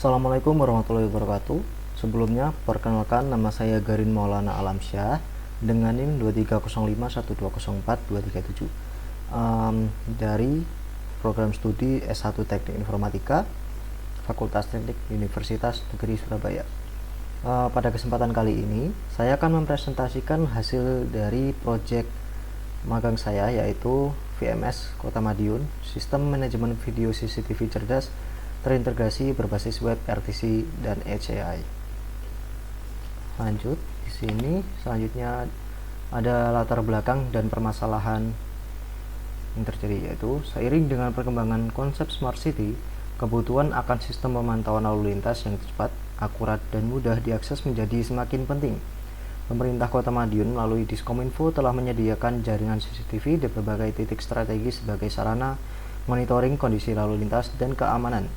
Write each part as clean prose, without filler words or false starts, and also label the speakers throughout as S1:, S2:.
S1: Assalamualaikum warahmatullahi wabarakatuh. Sebelumnya, perkenalkan nama saya Garin Maulana Alamsyah dengan NIM 23051204-237 dari program studi S1 Teknik Informatika Fakultas Teknik Universitas Negeri Surabaya. Pada kesempatan kali ini, saya akan mempresentasikan hasil dari proyek magang saya, yaitu VMS Kota Madiun, Sistem Manajemen Video CCTV Cerdas terintegrasi berbasis web RTC dan Edge AI. Lanjut, di sini selanjutnya ada latar belakang dan permasalahan yang terjadi, yaitu seiring dengan perkembangan konsep Smart City, kebutuhan akan sistem pemantauan lalu lintas yang cepat, akurat, dan mudah diakses menjadi semakin penting. Pemerintah Kota Madiun melalui Diskominfo telah menyediakan jaringan CCTV di berbagai titik strategis sebagai sarana monitoring kondisi lalu lintas dan keamanan.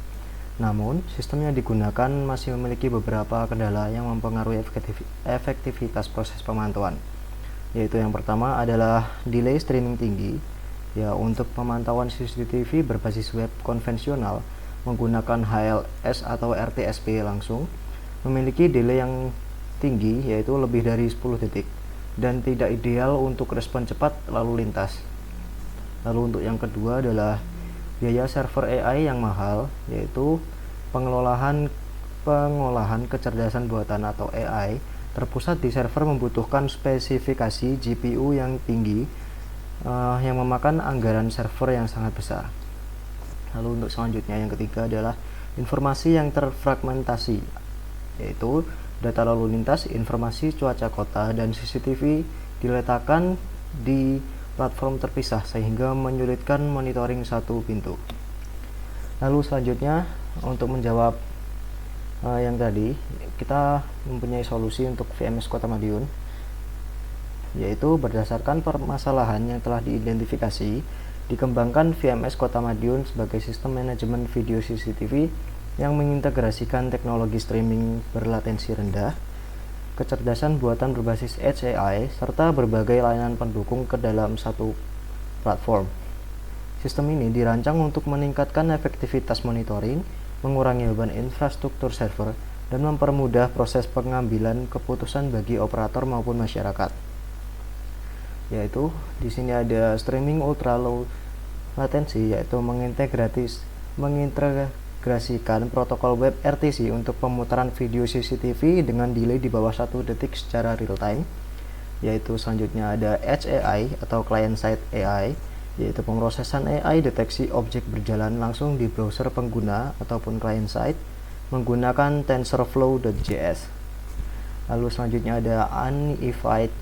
S1: Namun, sistem yang digunakan masih memiliki beberapa kendala yang mempengaruhi efektivitas proses pemantauan. Yaitu yang pertama adalah delay streaming tinggi. Ya, untuk pemantauan CCTV berbasis web konvensional menggunakan HLS atau RTSP langsung memiliki delay yang tinggi, yaitu lebih dari 10 detik, dan tidak ideal untuk respon cepat lalu lintas. Lalu untuk yang kedua adalah biaya server AI yang mahal, yaitu pengolahan kecerdasan buatan atau AI terpusat di server membutuhkan spesifikasi GPU yang tinggi yang memakan anggaran server yang sangat besar. Lalu untuk selanjutnya yang ketiga adalah informasi yang terfragmentasi, yaitu data lalu lintas, informasi cuaca kota, dan CCTV diletakkan di platform terpisah sehingga menyulitkan monitoring satu pintu. Lalu selanjutnya untuk menjawab yang tadi, kita mempunyai solusi untuk VMS Kota Madiun, yaitu berdasarkan permasalahan yang telah diidentifikasi, dikembangkan VMS Kota Madiun sebagai sistem manajemen video CCTV yang mengintegrasikan teknologi streaming berlatensi rendah, kecerdasan buatan berbasis Edge AI, serta berbagai layanan pendukung ke dalam satu platform. Sistem ini dirancang untuk meningkatkan efektivitas monitoring, mengurangi beban infrastruktur server, dan mempermudah proses pengambilan keputusan bagi operator maupun masyarakat. Yaitu di sini ada streaming ultra low latency, yaitu mengintegrasikan protokol web RTC untuk pemutaran video CCTV dengan delay di bawah 1 detik secara real time. Yaitu selanjutnya ada Edge AI atau client side AI, yaitu pemrosesan AI deteksi objek berjalan langsung di browser pengguna ataupun client side menggunakan TensorFlow.js. Lalu selanjutnya ada Unified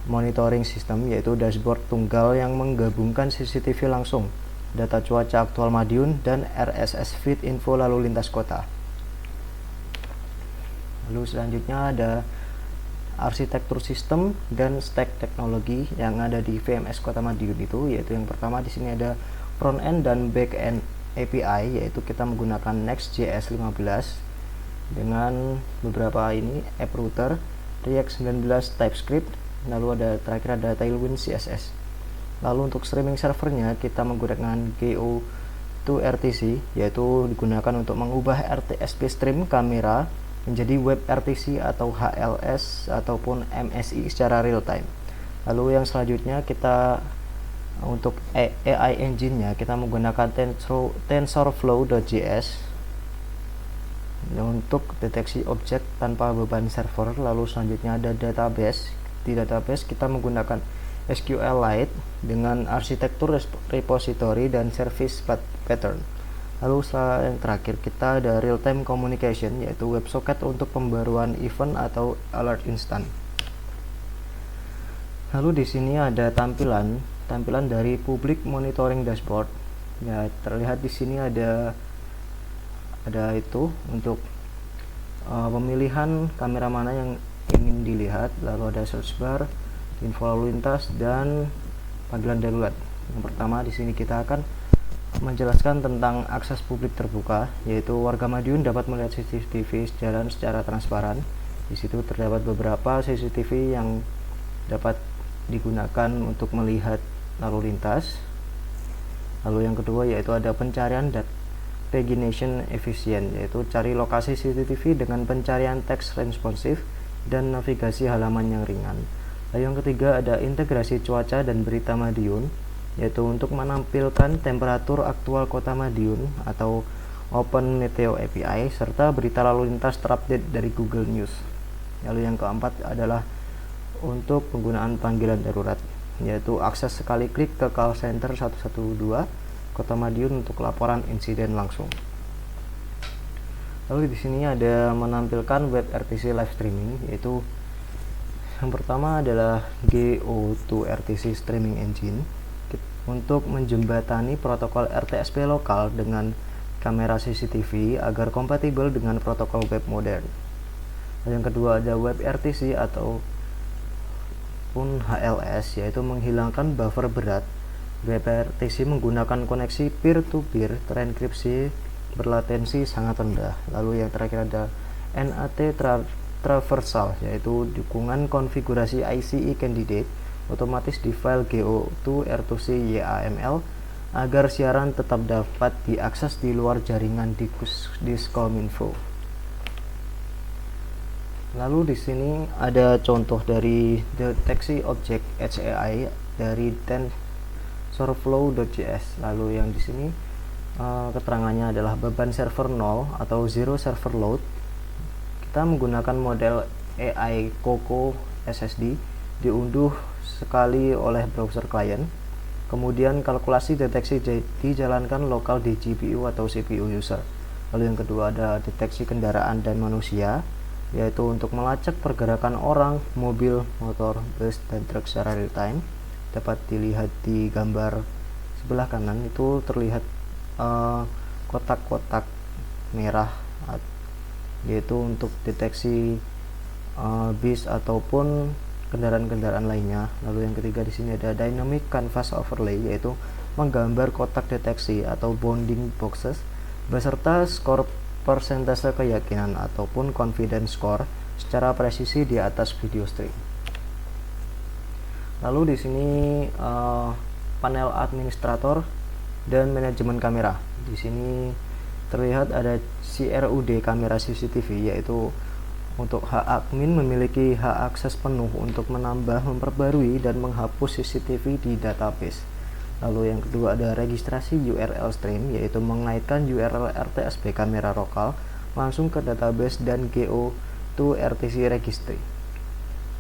S1: Monitoring System, yaitu dashboard tunggal yang menggabungkan CCTV langsung, data cuaca aktual Madiun, dan RSS feed info lalu lintas kota. Lalu selanjutnya ada arsitektur sistem dan stack teknologi yang ada di VMS Kota Madiun itu, yaitu yang pertama di sini ada front end dan back end API, yaitu kita menggunakan Next.js 15 dengan beberapa ini app router, React 19 TypeScript, lalu terakhir ada Tailwind CSS. Lalu untuk streaming servernya kita menggunakan GO2RTC, yaitu digunakan untuk mengubah RTSP stream kamera menjadi web RTC atau HLS ataupun MSI secara real time. Lalu yang selanjutnya kita untuk AI engine-nya kita menggunakan TensorFlow.js untuk deteksi objek tanpa beban server. Lalu selanjutnya ada database. Di database kita menggunakan SQLite dengan arsitektur repository dan service pattern. Lalu yang terakhir kita ada real time communication, yaitu WebSocket untuk pembaruan event atau alert instan. Lalu di sini ada tampilan dari public monitoring dashboard. Ya, terlihat di sini ada itu untuk pemilihan kamera mana yang ingin dilihat, lalu ada search bar, info lalu lintas, dan panggilan darurat. Yang pertama di sini kita akan menjelaskan tentang akses publik terbuka, yaitu warga Madiun dapat melihat CCTV jalan secara transparan. Di situ terdapat beberapa CCTV yang dapat digunakan untuk melihat lalu lintas. Lalu yang kedua yaitu ada pencarian pagination efisien, yaitu cari lokasi CCTV dengan pencarian teks responsif dan navigasi halaman yang ringan. Lalu yang ketiga ada integrasi cuaca dan berita Madiun, yaitu untuk menampilkan temperatur aktual kota Madiun atau Open Meteo API serta berita lalu lintas terupdate dari Google News. Lalu yang keempat adalah untuk penggunaan panggilan darurat, yaitu akses sekali klik ke call center 112 Kota Madiun untuk laporan insiden langsung. Lalu di sini ada menampilkan web RTC live streaming, yaitu yang pertama adalah GO2RTC streaming engine untuk menjembatani protokol RTSP lokal dengan kamera CCTV agar kompatibel dengan protokol web modern. Yang kedua ada web RTC atau pun HLS, yaitu menghilangkan buffer berat. Web RTC menggunakan koneksi peer-to-peer terenkripsi berlatensi sangat rendah. Lalu yang terakhir ada NAT traversal, yaitu dukungan konfigurasi ICE candidate otomatis di file GO2R2C YAML agar siaran tetap dapat diakses di luar jaringan Diskominfo. Lalu di sini ada contoh dari deteksi objek HAI dari TensorFlow.js. Lalu yang di sini keterangannya adalah beban server 0 atau zero server load. Kita menggunakan model AI Coco SSD diunduh sekali oleh browser client. Kemudian kalkulasi deteksi dijalankan lokal di GPU atau CPU user. Lalu yang kedua ada deteksi kendaraan dan manusia, yaitu untuk melacak pergerakan orang, mobil, motor, bus, dan truk secara real time. Dapat dilihat di gambar sebelah kanan, itu terlihat kotak-kotak merah, yaitu untuk deteksi bis ataupun kendaraan-kendaraan lainnya. Lalu yang ketiga di sini ada dynamic canvas overlay, yaitu menggambar kotak deteksi atau bounding boxes beserta skor persentase keyakinan ataupun confidence score secara presisi di atas video stream. Lalu di sini panel administrator dan manajemen kamera. Di sini terlihat ada CRUD kamera CCTV, yaitu untuk hak admin memiliki hak akses penuh untuk menambah, memperbarui, dan menghapus CCTV di database. Lalu yang kedua ada registrasi URL stream, yaitu mengaitkan URL RTSP kamera lokal langsung ke database dan GO2RTC registry.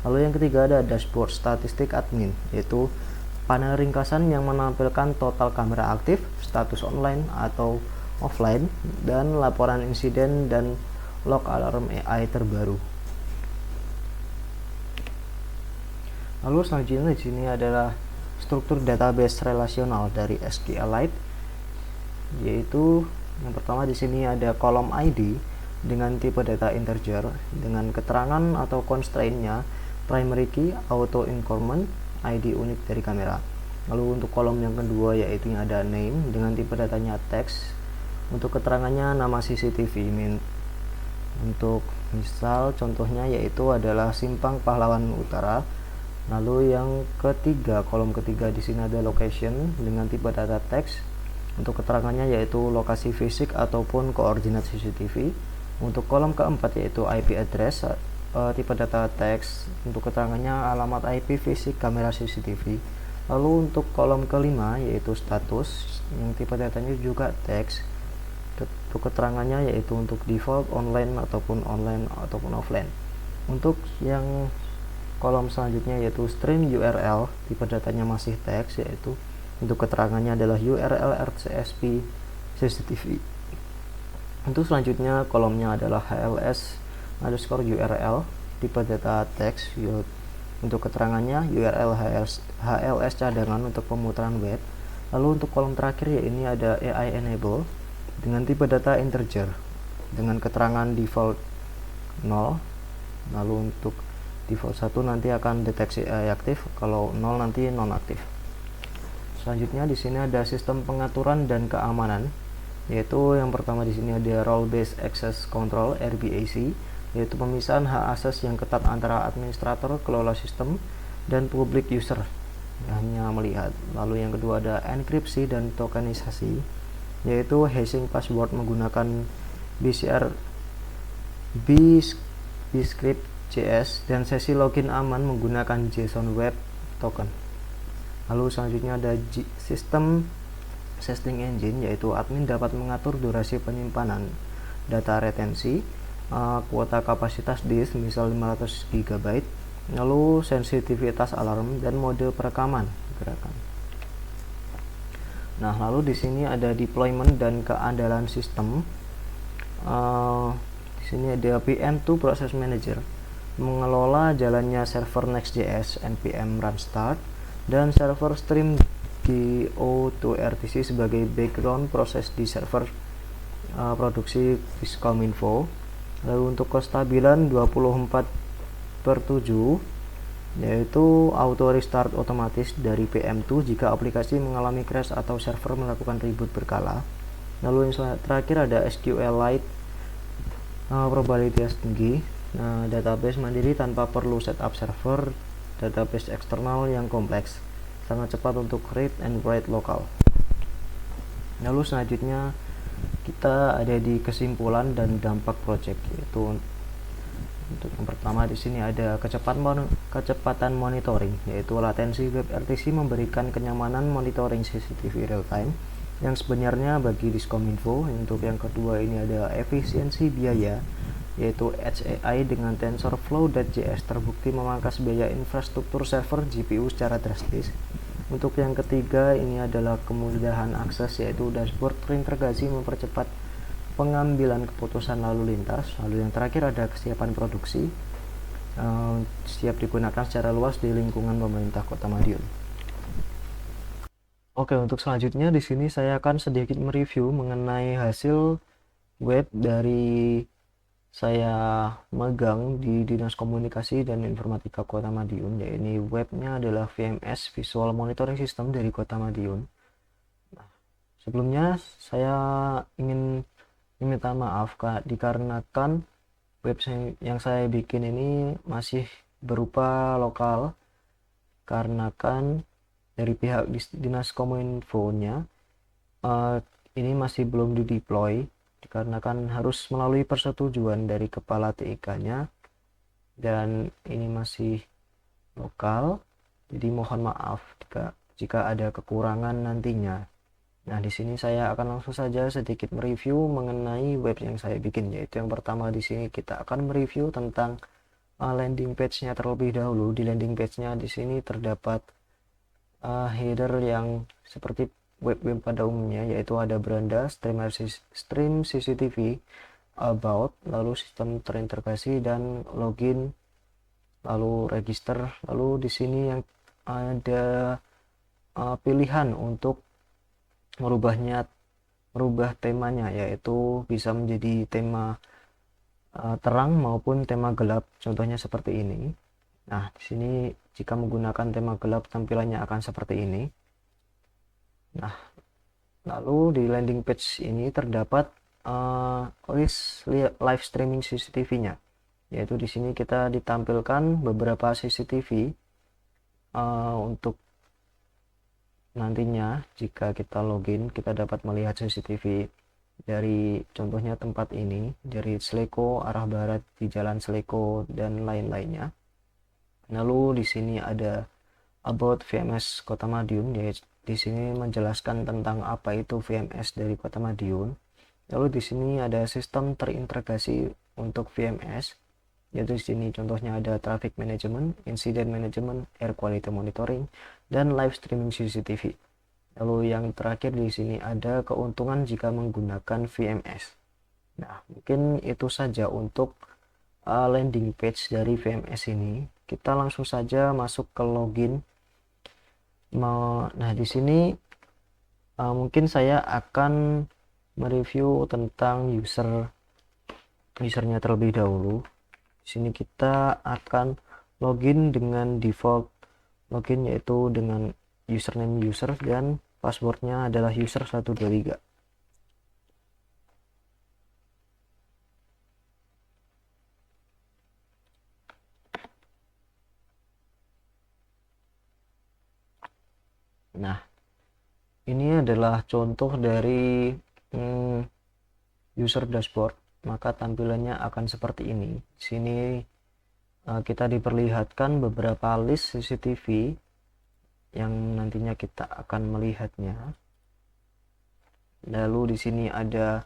S1: Lalu yang ketiga ada dashboard statistik admin, yaitu panel ringkasan yang menampilkan total kamera aktif, status online atau offline, dan laporan insiden dan log alarm AI terbaru. Lalu selanjutnya di sini adalah struktur database relasional dari SQLite, yaitu yang pertama di sini ada kolom ID dengan tipe data integer dengan keterangan atau constraint-nya primary key, auto increment, ID unik dari kamera. Lalu untuk kolom yang kedua yaitu yang ada name dengan tipe datanya text, untuk keterangannya nama CCTV. Untuk misal contohnya yaitu adalah Simpang Pahlawan Utara. Lalu yang ketiga, kolom ketiga di sini ada location dengan tipe data text. Untuk keterangannya yaitu lokasi fisik ataupun koordinat CCTV. Untuk kolom keempat yaitu IP address, tipe data text. Untuk keterangannya alamat IP fisik kamera CCTV. Lalu untuk kolom kelima yaitu status yang tipe datanya juga text. Untuk keterangannya yaitu untuk default online ataupun offline. Untuk yang kolom selanjutnya yaitu stream URL, tipe datanya masih teks, yaitu untuk keterangannya adalah URL RTSP CCTV. Untuk selanjutnya kolomnya adalah HLS_URL, tipe data teks, untuk keterangannya URL HLS cadangan untuk pemutaran web. Lalu untuk kolom terakhir ya ini ada AI enable dengan tipe data integer dengan keterangan default 0. Lalu untuk default 1 nanti akan deteksi AI aktif, kalau 0 nanti nonaktif. Selanjutnya di sini ada sistem pengaturan dan keamanan, yaitu yang pertama di sini ada role based access control RBAC, yaitu pemisahan hak akses yang ketat antara administrator kelola sistem dan public user hanya melihat. Lalu yang kedua ada enkripsi dan tokenisasi, yaitu hashing password menggunakan BCR bscript.js dan sesi login aman menggunakan JSON Web Token. Lalu selanjutnya ada sistem setting engine, yaitu admin dapat mengatur durasi penyimpanan data retensi, kuota kapasitas disk misal 500 GB, lalu sensitivitas alarm dan mode perekaman gerakan. Nah, lalu di sini ada deployment dan keandalan sistem. Di sini ada PM2 Process Manager mengelola jalannya server Next.js npm run start dan server stream go2rtc sebagai background proses di server produksi Diskominfo. Lalu untuk kestabilan 24/7, yaitu auto restart otomatis dari PM2 jika aplikasi mengalami crash atau server melakukan reboot berkala. Lalu yang terakhir ada SQLite, probabilitas tinggi. Nah, database mandiri tanpa perlu setup server, database eksternal yang kompleks, sangat cepat untuk read and write lokal. Lalu selanjutnya kita ada di kesimpulan dan dampak project, yaitu untuk yang pertama di sini ada kecepatan monitoring, yaitu latensi WebRTC memberikan kenyamanan monitoring CCTV real time yang sebenarnya bagi Diskominfo. Untuk yang kedua ini ada efisiensi biaya, yaitu Edge AI dengan TensorFlow.js terbukti memangkas biaya infrastruktur server GPU secara drastis. Untuk yang ketiga ini adalah kemudahan akses, yaitu dashboard terintegrasi mempercepat pengambilan keputusan lalu lintas. Lalu yang terakhir ada kesiapan produksi, siap digunakan secara luas di lingkungan pemerintah Kota Madiun. Oke, untuk selanjutnya di sini saya akan sedikit mereview mengenai hasil web dari saya megang di Dinas Komunikasi dan Informatika Kota Madiun, yaitu webnya adalah VMS Visual Monitoring System dari Kota Madiun. Nah, sebelumnya saya ingin meminta maaf dikarenakan web yang saya bikin ini masih berupa lokal, karena kan dari pihak Dinas Kominfo-nya ini masih belum dideploy, dikarenakan harus melalui persetujuan dari kepala TIK-nya, dan ini masih lokal, jadi mohon maaf jika ada kekurangan nantinya. Nah, di sini saya akan langsung saja sedikit mereview mengenai web yang saya bikin, yaitu yang pertama di sini kita akan mereview tentang landing page-nya terlebih dahulu. Di landing page-nya di sini terdapat header yang seperti web-web pada umumnya, yaitu ada beranda, stream CCTV, about, lalu sistem terintegrasi dan login, lalu register. Lalu di sini yang ada pilihan untuk merubah temanya, yaitu bisa menjadi tema terang maupun tema gelap, contohnya seperti ini. Nah, di sini jika menggunakan tema gelap tampilannya akan seperti ini. Nah, lalu di landing page ini terdapat list live streaming CCTV-nya, yaitu di sini kita ditampilkan beberapa CCTV untuk nantinya jika kita login kita dapat melihat CCTV dari contohnya tempat ini, dari Sleko arah barat di Jalan Sleko dan lain-lainnya. Lalu di sini ada about VMS Kota Madiun, yaitu di sini menjelaskan tentang apa itu VMS dari Kota Madiun. Lalu di sini ada sistem terintegrasi untuk VMS, yaitu di sini contohnya ada traffic management, incident management, air quality monitoring, dan live streaming CCTV. Lalu yang terakhir di sini ada keuntungan jika menggunakan VMS. Nah, mungkin itu saja untuk landing page dari VMS ini. Kita langsung saja masuk ke login. Nah, di sini mungkin saya akan mereview tentang usernya terlebih dahulu. Di sini kita akan login dengan default login, yaitu dengan username user dan passwordnya adalah user 123. Nah, ini adalah contoh dari user dashboard, maka tampilannya akan seperti ini. Di sini kita diperlihatkan beberapa list CCTV yang nantinya kita akan melihatnya. Lalu di sini ada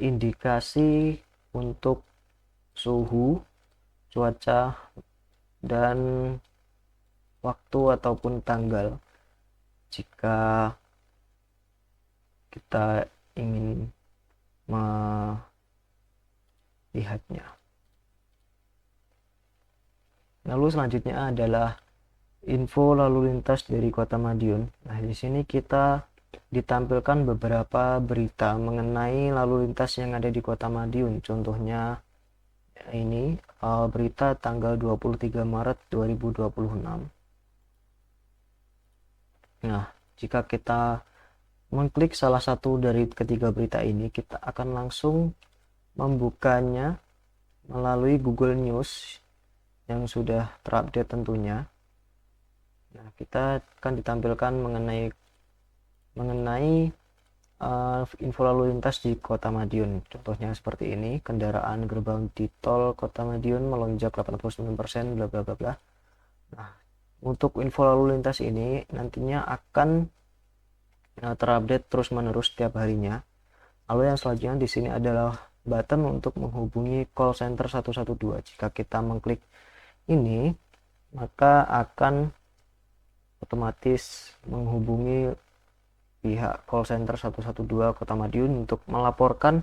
S1: indikasi untuk suhu, cuaca, dan waktu ataupun tanggal jika kita ingin melihatnya. Lalu selanjutnya adalah info lalu lintas dari Kota Madiun. Nah, di sini kita ditampilkan beberapa berita mengenai lalu lintas yang ada di Kota Madiun. Contohnya ini berita tanggal 23 Maret 2026. Nah, jika kita mengklik salah satu dari ketiga berita ini, kita akan langsung membukanya melalui Google News yang sudah terupdate tentunya. Nah, kita akan ditampilkan mengenai info lalu lintas di Kota Madiun. Contohnya seperti ini, kendaraan gerbang di tol Kota Madiun melonjak 89%, bla bla bla bla. Nah, untuk info lalu lintas ini nantinya akan terupdate terus-menerus setiap harinya. Lalu yang selanjutnya di sini adalah button untuk menghubungi call center 112. Jika kita mengklik ini, maka akan otomatis menghubungi pihak call center 112 Kota Madiun untuk melaporkan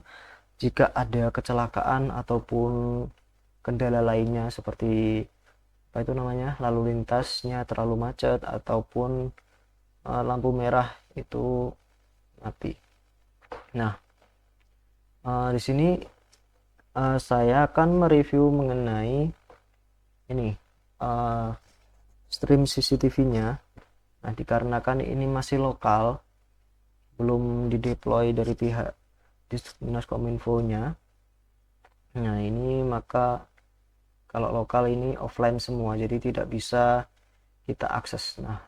S1: jika ada kecelakaan ataupun kendala lainnya seperti lalu lintasnya terlalu macet ataupun lampu merah itu mati. Nah, di sini saya akan mereview mengenai ini stream CCTV-nya. Nah, dikarenakan ini masih lokal, belum dideploy dari pihak Dinas Kominfo-nya. Nah, ini maka kalau lokal ini offline semua, jadi tidak bisa kita akses. Nah,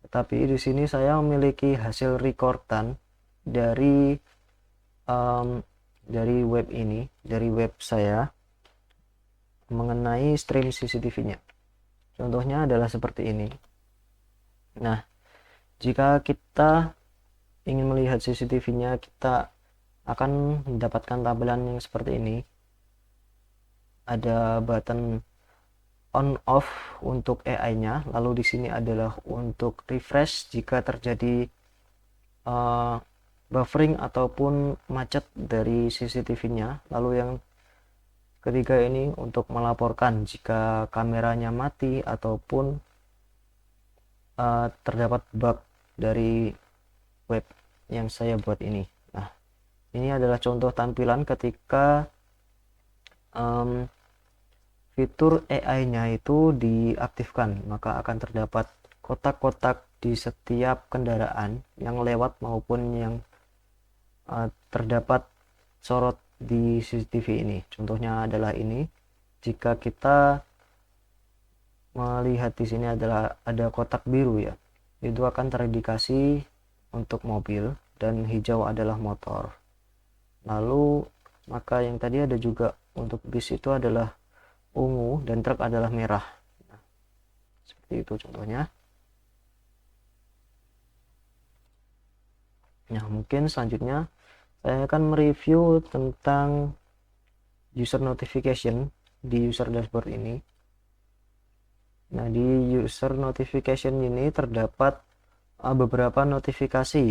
S1: tetapi di sini saya memiliki hasil recordan dari web ini, dari web saya mengenai stream CCTV-nya. Contohnya adalah seperti ini. Nah, jika kita ingin melihat CCTV-nya, kita akan mendapatkan tampilan yang seperti ini. Ada button on off untuk AI-nya, lalu di sini adalah untuk refresh jika terjadi buffering ataupun macet dari CCTV-nya. Lalu yang ketiga ini untuk melaporkan jika kameranya mati ataupun terdapat bug dari web yang saya buat ini. Nah, ini adalah contoh tampilan ketika fitur AI-nya itu diaktifkan, maka akan terdapat kotak-kotak di setiap kendaraan yang lewat maupun yang terdapat sorot di CCTV ini. Contohnya adalah ini. Jika kita melihat di sini adalah ada kotak biru ya, itu akan terindikasi untuk mobil dan hijau adalah motor. Lalu maka yang tadi ada juga untuk bis itu adalah ungu dan truk adalah merah. Nah, seperti itu contohnya. Nah, mungkin selanjutnya saya akan mereview tentang user notification di user dashboard ini. Nah, di user notification ini terdapat beberapa notifikasi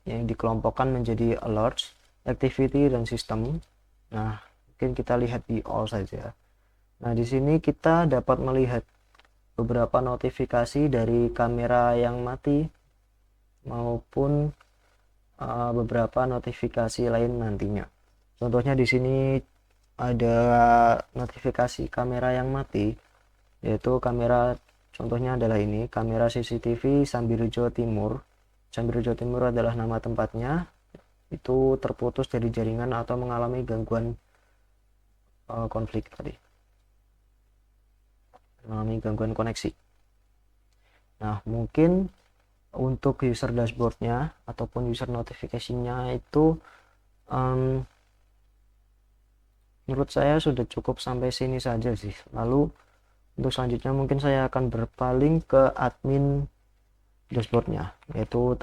S1: yang dikelompokkan menjadi alerts, activity, dan system. Nah, mungkin kita lihat di all saja. Nah, di sini kita dapat melihat beberapa notifikasi dari kamera yang mati maupun beberapa notifikasi lain nantinya. Contohnya di sini ada notifikasi kamera yang mati, yaitu kamera, contohnya adalah ini, kamera CCTV Sambirejo Timur. Sambirejo Timur adalah nama tempatnya, itu terputus dari jaringan atau mengalami gangguan konflik tadi, mengalami gangguan koneksi. Nah, mungkin untuk user dashboardnya ataupun user notification-nya itu menurut saya sudah cukup sampai sini saja sih. Lalu untuk selanjutnya mungkin saya akan berpaling ke admin dashboardnya, yaitu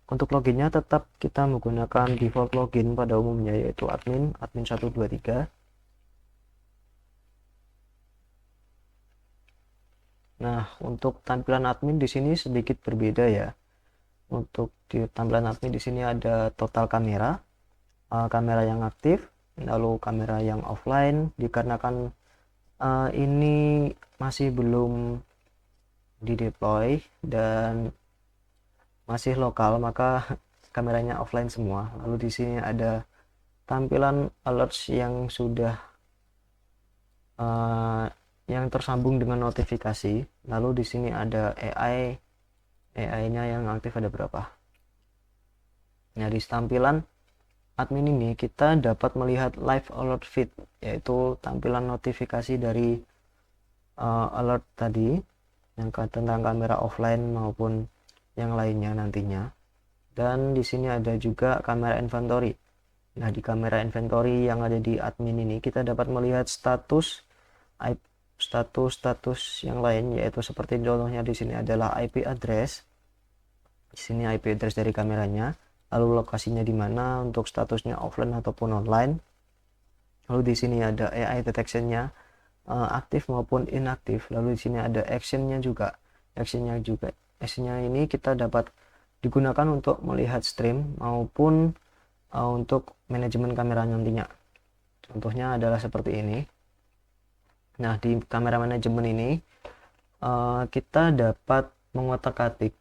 S1: untuk loginnya tetap kita menggunakan default login pada umumnya, yaitu admin 123. Nah, untuk tampilan admin di sini sedikit berbeda ya. Untuk di tampilan admin di sini ada total kamera, kamera yang aktif, lalu kamera yang offline. Dikarenakan ini masih belum di deploy dan masih lokal, maka kameranya offline semua. Lalu di sini ada tampilan alerts yang sudah yang tersambung dengan notifikasi. Lalu di sini ada AI-nya yang aktif ada berapa. Nah, di tampilan admin ini kita dapat melihat live alert feed, yaitu tampilan notifikasi dari alert tadi yang tentang kamera offline maupun yang lainnya nantinya. Dan di sini ada juga kamera inventory. Nah, di kamera inventory yang ada di admin ini kita dapat melihat status yang lain, yaitu seperti contohnya di sini adalah IP address. Di sini IP address dari kameranya, lalu lokasinya di mana untuk statusnya offline ataupun online. Lalu di sini ada AI detection-nya, aktif maupun inaktif. Lalu di sini ada actionnya juga. Actionnya ini kita dapat digunakan untuk melihat stream maupun untuk manajemen kamera nantinya. Contohnya adalah seperti ini. Nah, di kamera manajemen ini kita dapat mengotak-atik.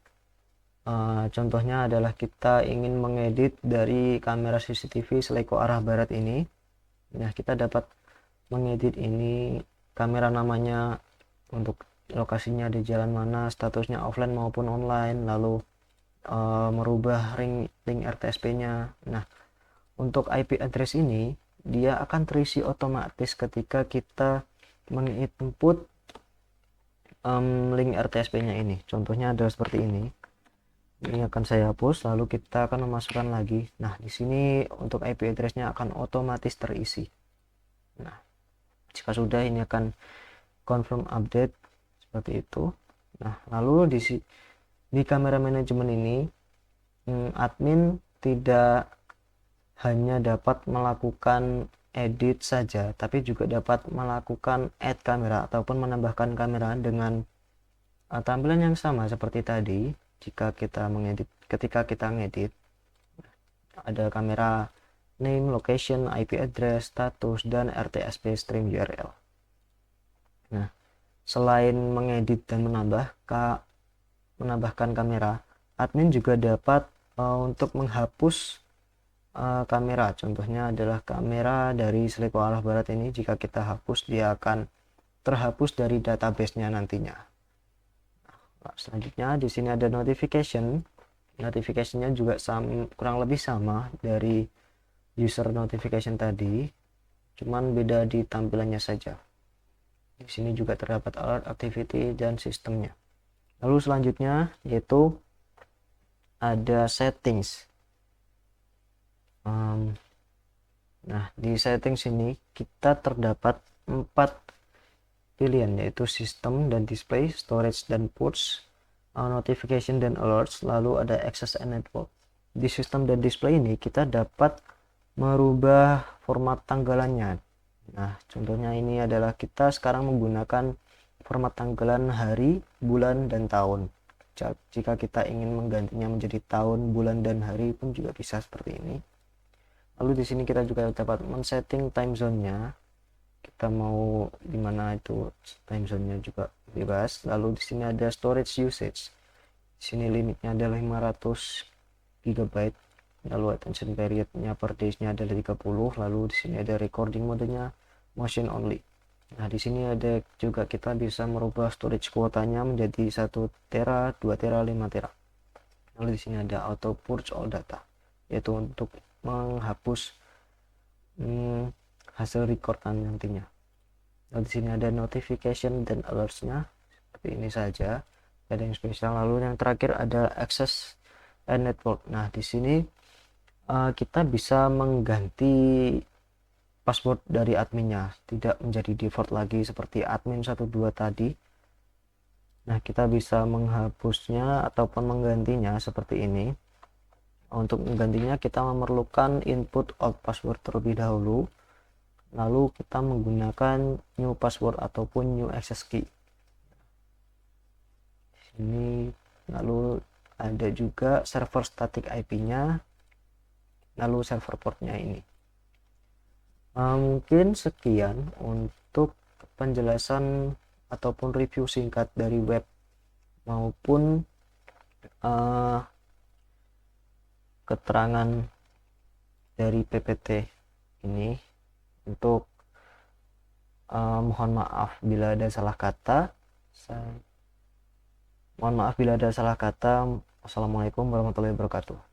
S1: Contohnya adalah kita ingin mengedit dari kamera CCTV Seiko arah barat ini. Nah, kita dapat mengedit ini kamera namanya, untuk lokasinya di jalan mana, statusnya offline maupun online, lalu merubah ring RTSP-nya. Nah, untuk IP address ini dia akan terisi otomatis ketika kita menginput link RTSP-nya ini. Contohnya adalah seperti ini. Ini akan saya hapus, lalu kita akan memasukkan lagi. Nah, di sini untuk IP address-nya akan otomatis terisi. Nah, jika sudah, ini akan confirm update seperti itu. Nah, lalu di kamera manajemen ini admin tidak hanya dapat melakukan edit saja, tapi juga dapat melakukan add kamera ataupun menambahkan kamera dengan tampilan yang sama seperti tadi. Ketika kita ngedit, ada kamera name, location, IP address, status, dan RTSP stream URL. Nah, selain mengedit dan menambahkan kamera, admin juga dapat untuk menghapus kamera. Contohnya adalah kamera dari Seiko arah barat ini. Jika kita hapus, dia akan terhapus dari database-nya nantinya. Nah, selanjutnya di sini ada notification. Notification-nya juga kurang lebih sama dari user notification tadi, cuman beda di tampilannya saja. Di sini juga terdapat alert, activity, dan sistemnya. Lalu selanjutnya yaitu ada settings. Nah, di settings ini kita terdapat 4 pilihan, yaitu sistem dan display, storage dan ports, notification dan alerts, lalu ada access and network. Di sistem dan display ini kita dapat merubah format tanggalannya. Nah, contohnya ini adalah kita sekarang menggunakan format tanggalan hari, bulan, dan tahun. Jika kita ingin menggantinya menjadi tahun, bulan, dan hari pun juga bisa seperti ini. Lalu di sini kita juga dapat men-setting time zone-nya. Kita mau di mana itu time zone-nya juga bebas. Lalu di sini ada storage usage. Di sini limitnya adalah 500 GB. Lalu attention period-nya per days-nya adalah 30. Lalu di sini ada recording mode-nya motion only. Nah, di sini ada juga kita bisa merubah storage kuotanya menjadi 1 tera, 2 tera, 5 tera. Lalu di sini ada auto purge all data, yaitu untuk menghapus hasil recordan nantinya. Lalu di sini ada notification dan alerts-nya seperti ini saja. ada yang spesial. Lalu yang terakhir ada access and network. Nah, di sini kita bisa mengganti password dari adminnya, tidak menjadi default lagi seperti admin 12 tadi. Nah, kita bisa menghapusnya ataupun menggantinya seperti ini. Untuk menggantinya kita memerlukan input out password terlebih dahulu, lalu kita menggunakan new password ataupun new access key. Ini lalu ada juga server static IP-nya, lalu server portnya ini. Mungkin sekian untuk penjelasan ataupun review singkat dari web maupun keterangan dari PPT ini. Untuk mohon maaf bila ada salah kata. Mohon maaf bila ada salah kata. Wassalamualaikum warahmatullahi wabarakatuh.